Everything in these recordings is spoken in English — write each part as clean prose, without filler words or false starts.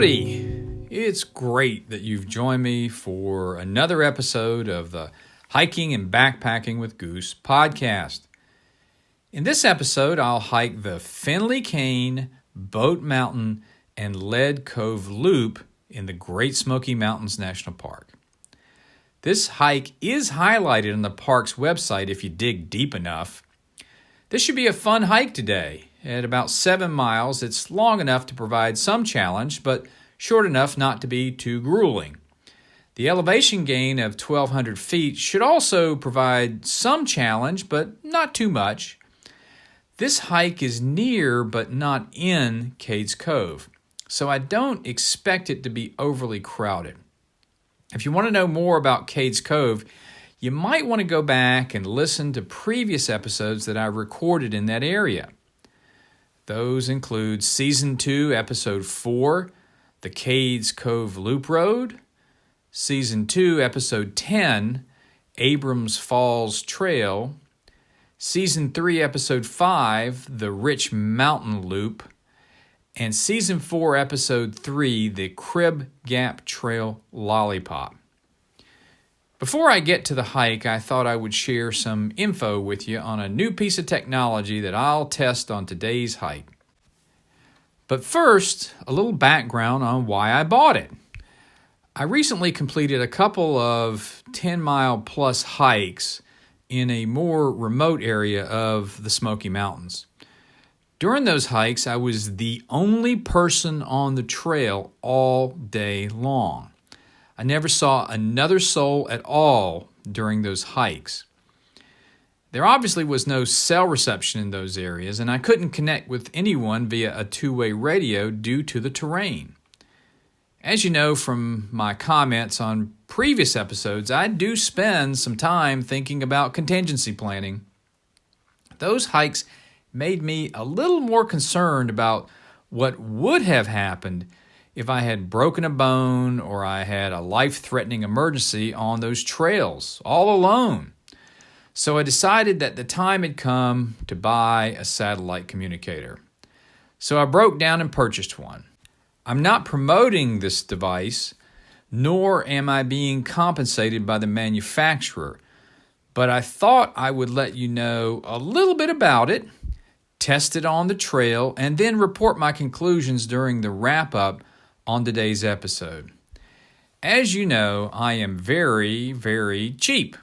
Howdy! It's great that you've joined me for another episode of the Hiking and Backpacking with Goose podcast. In this episode, I'll hike the Finley Cane, Bote Mountain, and Cove Loop in the Great Smoky Mountains National Park. This hike is highlighted on the park's website if you dig deep enough. This should be a fun hike today. At about 7 miles, it's long enough to provide some challenge, but short enough not to be too grueling. The elevation gain of 1,200 feet should also provide some challenge, but not too much. This hike is near but not in Cades Cove, so I don't expect it to be overly crowded. If you want to know more about Cades Cove, you might want to go back and listen to previous episodes that I recorded in that area. Those include Season 2, Episode 4, the Cades Cove Loop Road, Season 2, Episode 10, Abrams Falls Trail, Season 3, Episode 5, the Rich Mountain Loop, and Season 4, Episode 3, the Crib Gap Trail Lollipop. Before I get to the hike, I thought I would share some info with you on a new piece of technology that I'll test on today's hike. But first, a little background on why I bought it. I recently completed a couple of 10-mile plus hikes in a more remote area of the Smoky Mountains. During those hikes, I was the only person on the trail all day long. I never saw another soul at all during those hikes. There obviously was no cell reception in those areas, and I couldn't connect with anyone via a two-way radio due to the terrain. As you know from my comments on previous episodes, I do spend some time thinking about contingency planning. Those hikes made me a little more concerned about what would have happened if I had broken a bone or I had a life-threatening emergency on those trails, all alone. So I decided that the time had come to buy a satellite communicator. So I broke down and purchased one. I'm not promoting this device, nor am I being compensated by the manufacturer, but I thought I would let you know a little bit about it, test it on the trail, and then report my conclusions during the wrap-up on today's episode. As you know, I am very, very cheap.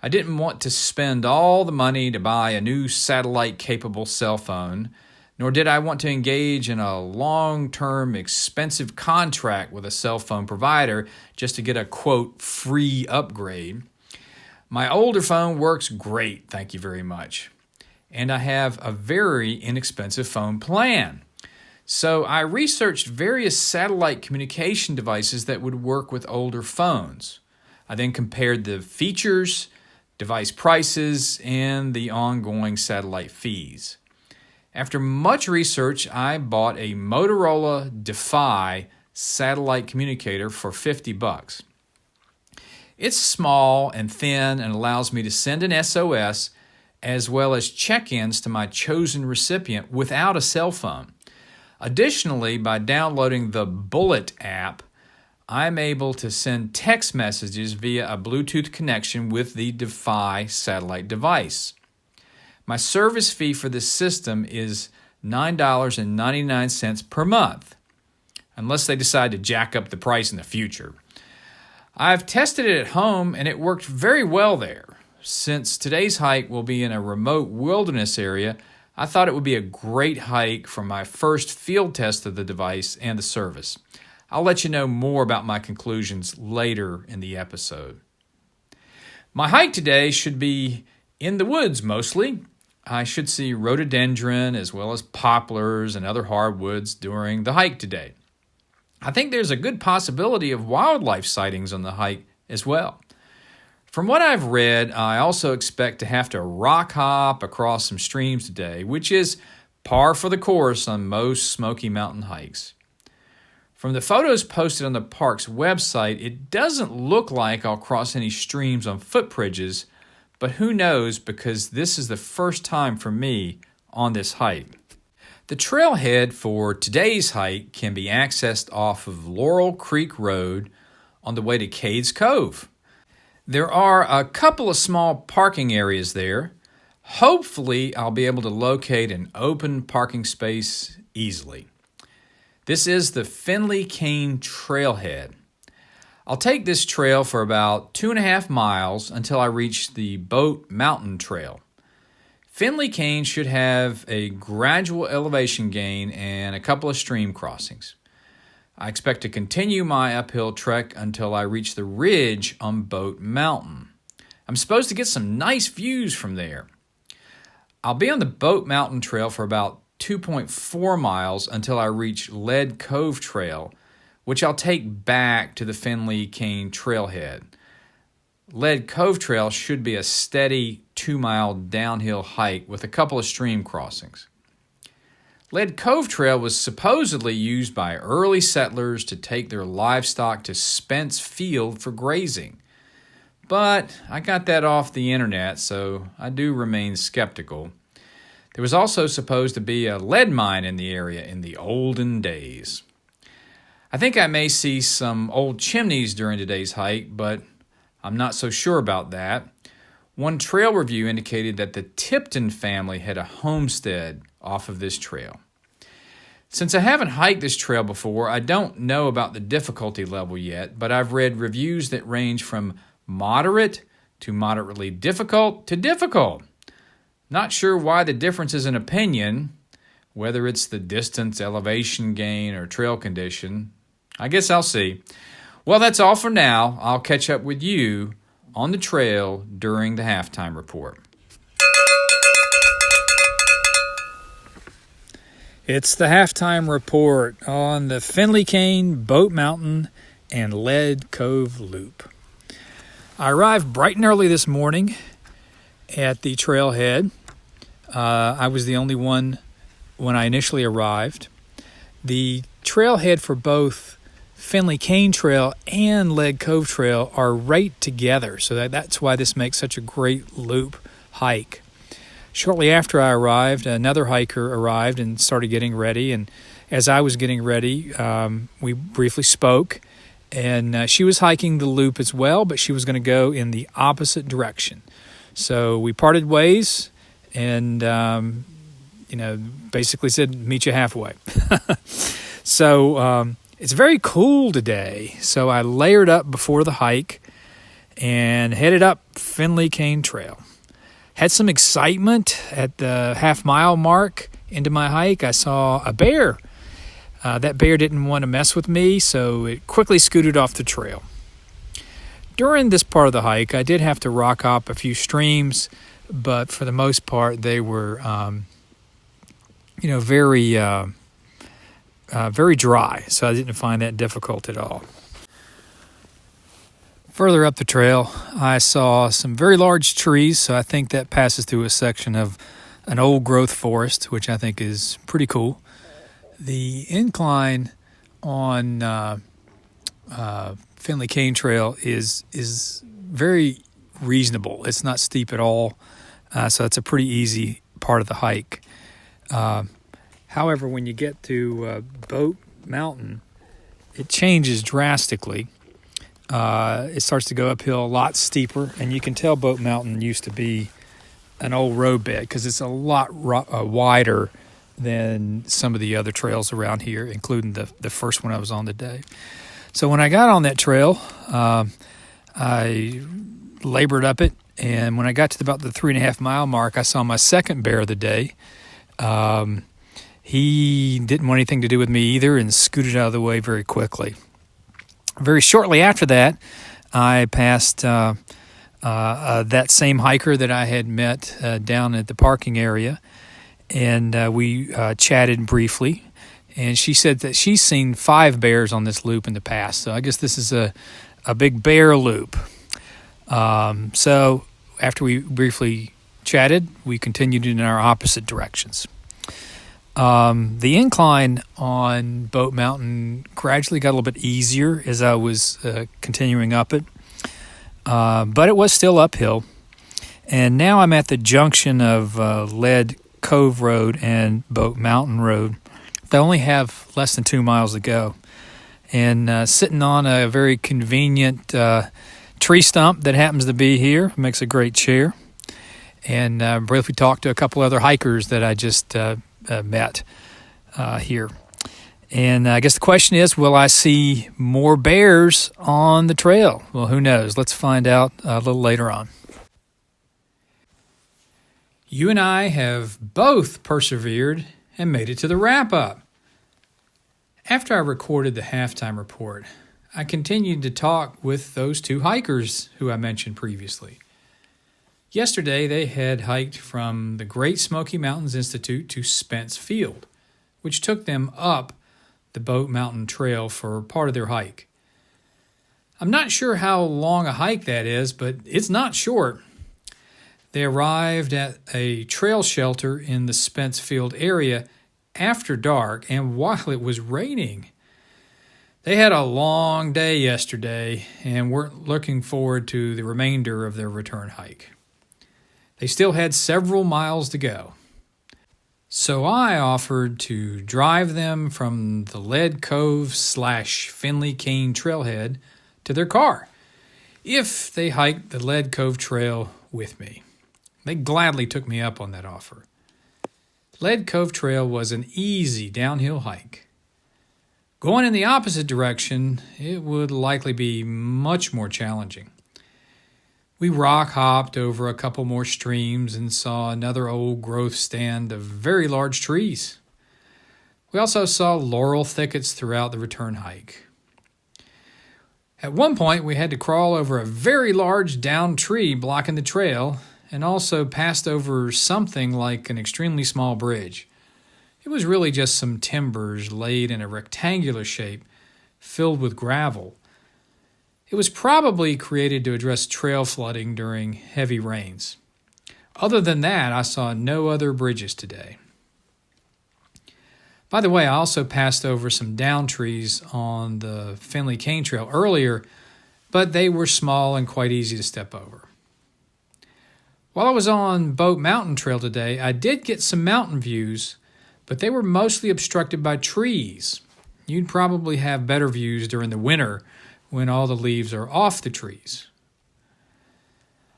I didn't want to spend all the money to buy a new satellite-capable cell phone, nor did I want to engage in a long-term, expensive contract with a cell phone provider just to get a, quote, free upgrade. My older phone works great, thank you very much. And I have a very inexpensive phone plan. So I researched various satellite communication devices that would work with older phones. I then compared the features, device prices, and the ongoing satellite fees. After much research, I bought a Motorola Defy satellite communicator for $50. It's small and thin and allows me to send an SOS as well as check-ins to my chosen recipient without a cell phone. Additionally, by downloading the Bullet app, I'm able to send text messages via a Bluetooth connection with the Defy satellite device. My service fee for this system is $9.99 per month, unless they decide to jack up the price in the future. I've tested it at home and it worked very well there. Since today's hike will be in a remote wilderness area, I thought it would be a great hike for my first field test of the device and the service. I'll let you know more about my conclusions later in the episode. My hike today should be in the woods mostly. I should see rhododendron as well as poplars and other hardwoods during the hike today. I think there's a good possibility of wildlife sightings on the hike as well. From what I've read, I also expect to have to rock hop across some streams today, which is par for the course on most Smoky Mountain hikes. From the photos posted on the park's website, it doesn't look like I'll cross any streams on footbridges, but who knows because this is the first time for me on this hike. The trailhead for today's hike can be accessed off of Laurel Creek Rd on the way to Cades Cove. There are a couple of small parking areas there. Hopefully, I'll be able to locate an open parking space easily. This is the Finley Cane trailhead. I'll take this trail for about 2.5 miles until I reach the Bote Mountain trail. Finley Cane should have a gradual elevation gain and a couple of stream crossings. I expect to continue my uphill trek until I reach the ridge on Bote Mountain. I'm supposed to get some nice views from there. I'll be on the Bote Mountain trail for about 2.4 miles until I reach Lead Cove Trail, which I'll take back to the Finley Cane trailhead. Lead Cove Trail should be a steady 2-mile downhill hike with a couple of stream crossings. Lead Cove Trail was supposedly used by early settlers to take their livestock to Spence Field for grazing. But I got that off the internet, so I do remain skeptical. There was also supposed to be a lead mine in the area in the olden days. I think I may see some old chimneys during today's hike, but I'm not so sure about that. One trail review indicated that the Tipton family had a homestead off of this trail. Since I haven't hiked this trail before, I don't know about the difficulty level yet, but I've read reviews that range from moderate to moderately difficult to difficult. Not sure why the difference is an opinion, whether it's the distance, elevation gain, or trail condition. I guess I'll see. Well, that's all for now. I'll catch up with you on the trail during the halftime report. It's the halftime report on the Finley Cane, Bote Mountain, and Lead Cove Loop. I arrived bright and early this morning at the trailhead. I was the only one when I initially arrived. The trailhead for both Finley Cane Trail and Lead Cove Trail are right together, so that's why this makes such a great loop hike. Shortly after I arrived, another hiker arrived and started getting ready, and as I was getting ready, we briefly spoke, and she was hiking the loop as well, but she was going to go in the opposite direction. So we parted ways and basically said, meet you halfway. So it's very cool today, so I layered up before the hike and headed up Finley Cane Trail. Had some excitement at the half-mile mark into my hike. I saw a bear. That bear didn't want to mess with me, so it quickly scooted off the trail. During this part of the hike, I did have to rock up a few streams, but for the most part, they were, very dry, so I didn't find that difficult at all. Further up the trail, I saw some very large trees, so I think that passes through a section of an old growth forest, which I think is pretty cool. The incline on Finley Cane Trail is very reasonable. It's not steep at all, so it's a pretty easy part of the hike. However, when you get to Bote Mountain, it changes drastically. It starts to go uphill a lot steeper, and you can tell Bote Mountain used to be an old road bed because it's a lot wider than some of the other trails around here, including the first one I was on today. So when I got on that trail, I labored up it, and when I got to about the 3.5 mile mark, I saw my second bear of the day. He didn't want anything to do with me either and scooted out of the way very quickly. Very shortly after that, I passed that same hiker that I had met down at the parking area, and we chatted briefly. And she said that she's seen 5 bears on this loop in the past, so I guess this is a big bear loop. So after we briefly chatted, we continued in our opposite directions. The incline on Bote Mountain gradually got a little bit easier as I was continuing up it, but it was still uphill. And now I'm at the junction of Lead Cove Road and Bote Mountain Road. They only have less than 2 miles to go. And sitting on a very convenient tree stump that happens to be here makes a great chair. And briefly talked to a couple other hikers that I just met here. And I guess the question is, will I see more bears on the trail? Well, who knows? Let's find out a little later on. You and I have both persevered and made it to the wrap-up. After I recorded the halftime report, I continued to talk with those two hikers who I mentioned previously. Yesterday, they had hiked from the Great Smoky Mountains Institute to Spence Field, which took them up the Bote Mountain Trail for part of their hike. I'm not sure how long a hike that is, but it's not short. They arrived at a trail shelter in the Spence Field area after dark, and while it was raining. They had a long day yesterday and weren't looking forward to the remainder of their return hike. They still had several miles to go. So I offered to drive them from the Lead Cove / Finley Cane trailhead to their car if they hiked the Lead Cove Trail with me. They gladly took me up on that offer. Lead Cove Trail was an easy downhill hike. Going in the opposite direction, it would likely be much more challenging. We rock hopped over a couple more streams and saw another old growth stand of very large trees. We also saw laurel thickets throughout the return hike. At one point, we had to crawl over a very large downed tree blocking the trail and also passed over something like an extremely small bridge. It was really just some timbers laid in a rectangular shape filled with gravel. It was probably created to address trail flooding during heavy rains. Other than that, I saw no other bridges today. By the way, I also passed over some down trees on the Finley Cane Trail earlier, but they were small and quite easy to step over. While I was on Bote Mountain Trail today, I did get some mountain views, but they were mostly obstructed by trees. You'd probably have better views during the winter when all the leaves are off the trees.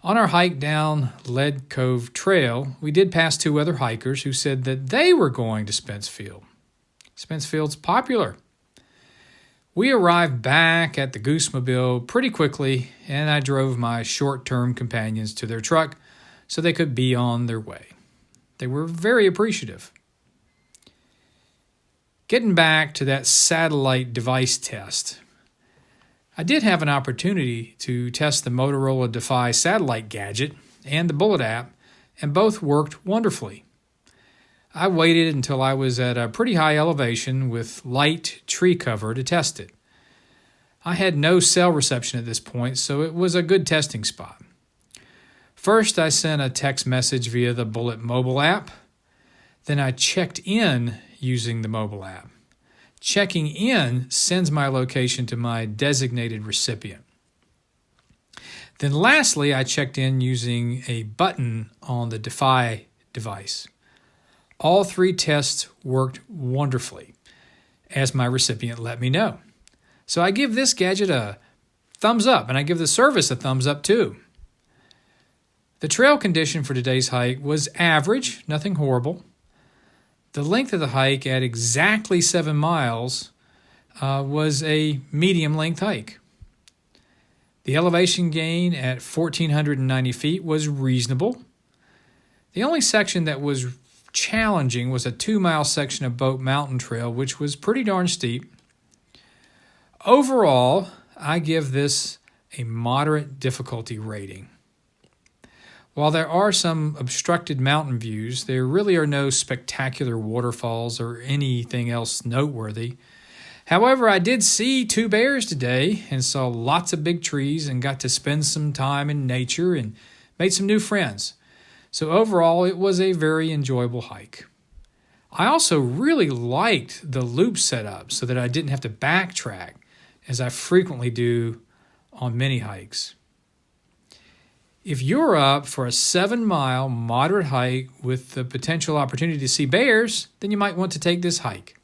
On our hike down Lead Cove Trail, we did pass two other hikers who said that they were going to Spence Field. Spence Field's popular. We arrived back at the Goosemobile pretty quickly, and I drove my short-term companions to their truck so they could be on their way. They were very appreciative. Getting back to that satellite device test, I did have an opportunity to test the Motorola Defy satellite gadget and the Bullet app, and both worked wonderfully. I waited until I was at a pretty high elevation with light tree cover to test it. I had no cell reception at this point, so it was a good testing spot. First, I sent a text message via the Bullet mobile app. Then I checked in using the mobile app. Checking in sends my location to my designated recipient. Then lastly, I checked in using a button on the Defy device. All three tests worked wonderfully, as my recipient let me know. So I give this gadget a thumbs up, and I give the service a thumbs up too. The trail condition for today's hike was average, nothing horrible. The length of the hike at exactly 7 miles was a medium-length hike. The elevation gain at 1,490 feet was reasonable. The only section that was challenging was a 2-mile section of Bote Mountain Trail, which was pretty darn steep. Overall, I give this a moderate difficulty rating. While there are some obstructed mountain views, there really are no spectacular waterfalls or anything else noteworthy. However, I did see 2 bears today and saw lots of big trees and got to spend some time in nature and made some new friends. So overall, it was a very enjoyable hike. I also really liked the loop setup so that I didn't have to backtrack, as I frequently do on many hikes. If you're up for a 7-mile moderate hike with the potential opportunity to see bears, then you might want to take this hike.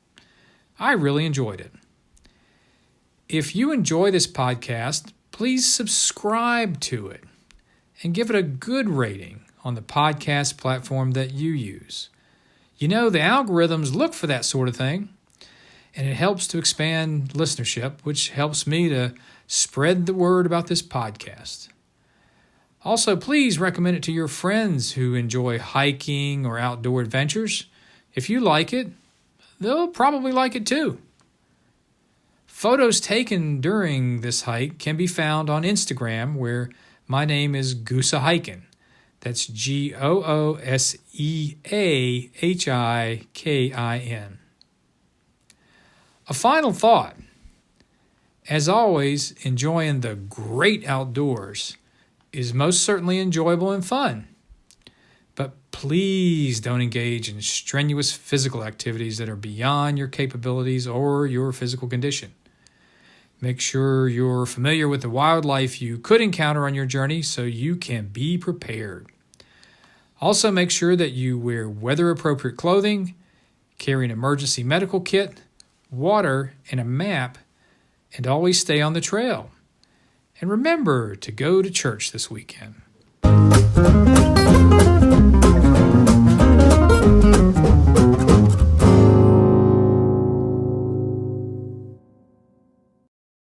I really enjoyed it. If you enjoy this podcast, please subscribe to it and give it a good rating on the podcast platform that you use. You know, the algorithms look for that sort of thing, and it helps to expand listenership, which helps me to spread the word about this podcast. Also, please recommend it to your friends who enjoy hiking or outdoor adventures. If you like it, they'll probably like it too. Photos taken during this hike can be found on Instagram, where my name is Goosa Hikin'. That's GOOSEAHIKIN. A final thought. As always, enjoying the great outdoors is most certainly enjoyable and fun. But please don't engage in strenuous physical activities that are beyond your capabilities or your physical condition. Make sure you're familiar with the wildlife you could encounter on your journey so you can be prepared. Also, make sure that you wear weather-appropriate clothing, carry an emergency medical kit, water, and a map, and always stay on the trail. And remember to go to church this weekend.